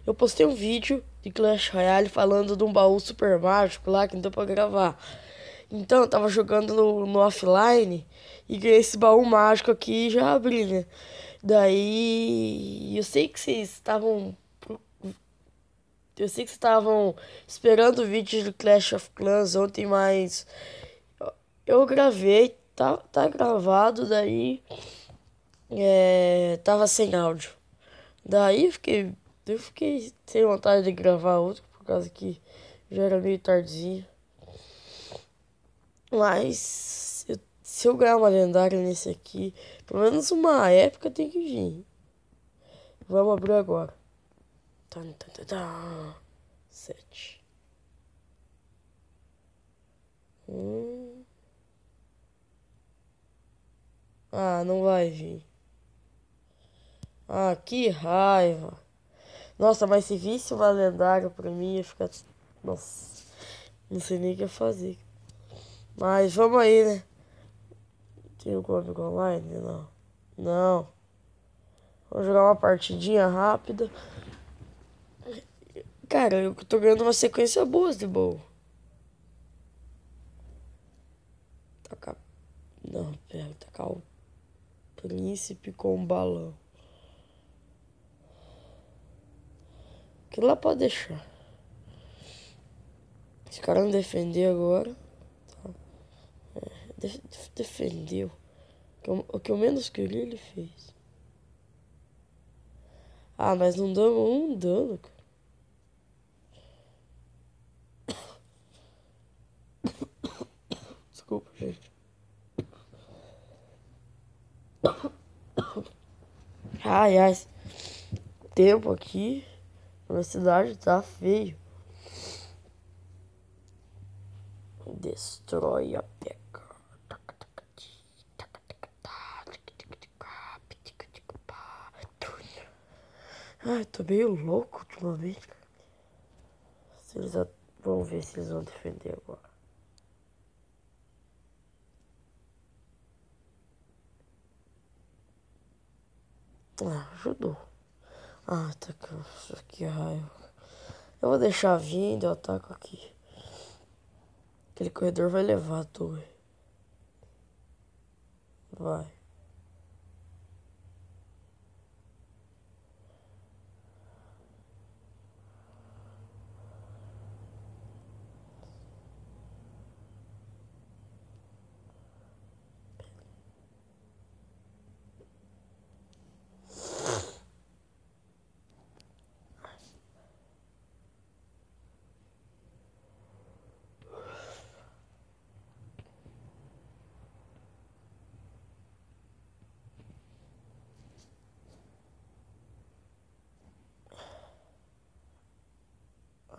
eu postei um vídeo de Clash Royale falando de um baú super mágico lá que não deu pra gravar. Então eu tava jogando no offline e ganhei esse baú mágico aqui e já abri, né? Daí eu sei que vocês estavam. Eu sei que vocês estavam esperando o vídeo do Clash of Clans ontem, mas eu gravei, tá gravado, daí tava sem áudio. Daí eu fiquei sem vontade de gravar outro, por causa que já era meio tardezinho. Mas se eu ganhar uma lendária nesse aqui, pelo menos uma época tem que vir. Vamos abrir agora. Tan, tan, tan, tan. 7. Ah, não vai vir. Ah, que raiva. Nossa, mas se visse uma lendária pra mim, ia ficar. Nossa, não sei nem o que ia fazer. Mas vamos aí, né? Tem o código online? Não. Não. Vamos jogar uma partidinha rápida. Cara, eu tô ganhando uma sequência boa de boa. Tacar. Não, pera, tacar o príncipe com um balão. Aquilo lá pode deixar. Esse cara não defendeu agora. Defendeu. O que eu menos queria ele fez. Ah, mas não damos um dano, cara. Desculpa, gente. Ai, ai. Tempo aqui. Na minha cidade tá feio. Destrói a peca. Ai, tô meio louco ultimamente. Se eles vão ver se eles vão defender agora. Ah, ajudou. Ah, tá que raiva. Eu vou deixar vindo, eu ataco aqui. Aquele corredor vai levar a torre. Vai.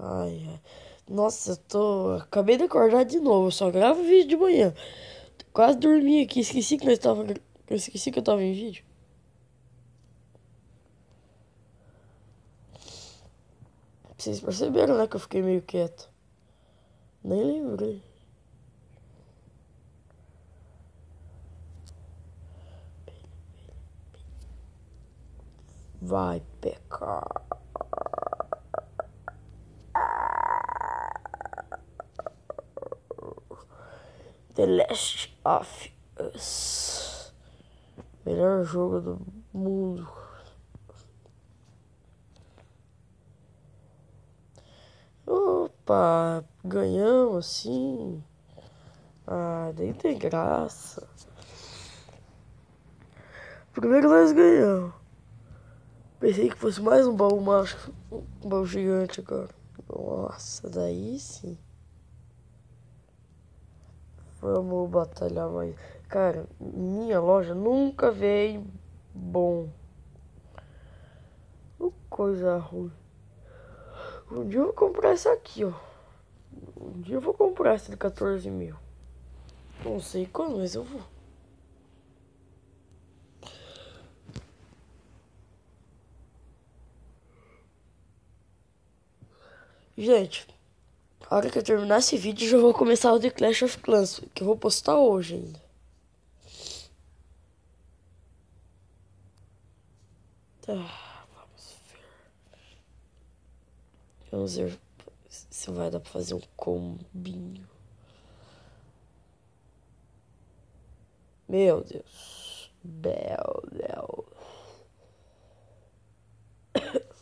Ai, ai. Nossa, eu tô. Acabei de acordar de novo. Eu só gravo vídeo de manhã. Quase dormi aqui. Esqueci que nós tava. Eu esqueci que eu tava em vídeo. Vocês perceberam, né? Que eu fiquei meio quieto. Nem lembrei. Vai pecar. The Last of Us. Melhor jogo do mundo. Opa, ganhamos sim. Ah, nem tem graça. Primeiro nós ganhamos. Pensei que fosse mais um baú mágico. Um baú gigante agora. Nossa, daí sim. Vamos batalhar mais. Cara, minha loja nunca veio bom. Coisa ruim. Um dia eu vou comprar essa aqui, ó. Um dia eu vou comprar essa de 14 mil. Não sei quando, mas eu vou. Gente, a hora que eu terminar esse vídeo, já vou começar o The Clash of Clans, que eu vou postar hoje ainda. Tá, vamos ver. Vamos ver se vai dar pra fazer um combinho. Meu Deus. Bel.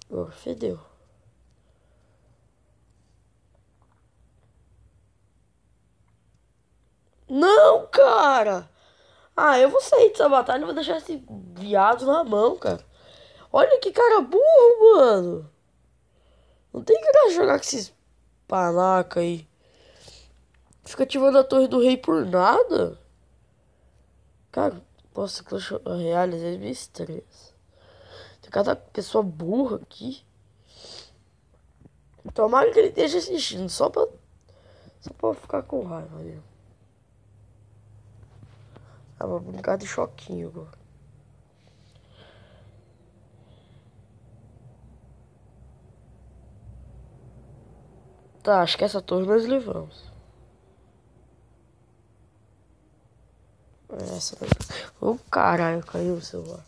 Oh, fedeu. Não, cara! Ah, eu vou sair dessa batalha e vou deixar esse viado na mão, cara. Olha que cara burro, mano. Não tem graça jogar com esses panaca aí. Fica ativando a torre do rei por nada. Cara, nossa, Clash Royale às vezes me estressa. Tem cada pessoa burra aqui. Tomara que ele esteja assistindo, só pra ficar com raiva mesmo. Ah, vou brincar de choquinho agora. Tá, acho que essa torre nós levamos. Essa daí. Ô, caralho, caiu o celular.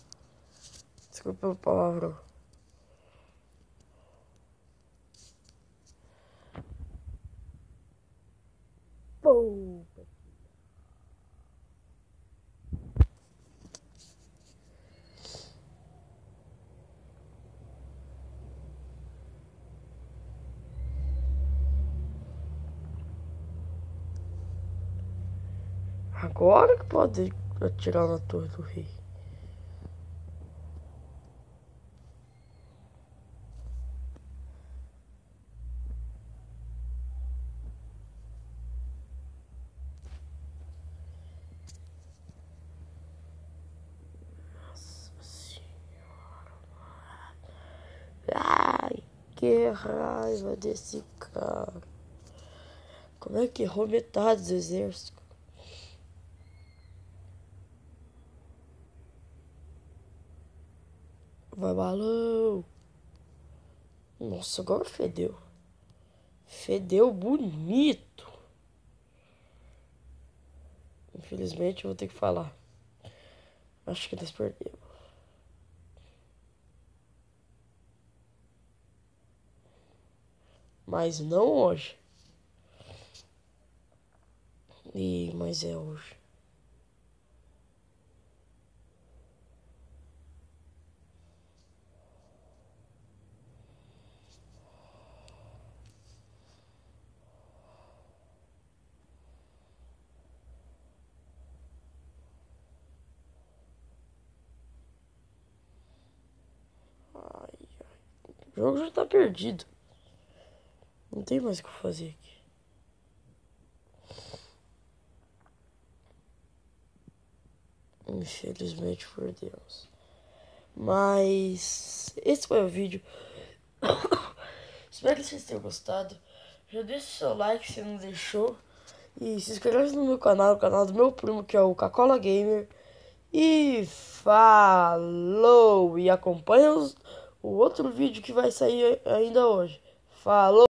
Desculpa o palavrão. Pô. Agora que pode atirar na torre do rei. Nossa senhora. Ai, que raiva desse cara. Como é que errou metade do exército? Vai, balão. Nossa, agora fedeu. Fedeu bonito. Infelizmente eu vou ter que falar. Acho que eles perderam. Mas não hoje. Mas é hoje. Ai, o jogo já tá perdido. Não tem mais o que fazer aqui. Infelizmente perdemos. Mas esse foi o vídeo. Espero que vocês tenham gostado. Já deixa o seu like se não deixou. E se inscreve no meu canal, o canal do meu primo, que é o Cacola Gamer. E falou! E acompanha o outro vídeo que vai sair ainda hoje. Falou!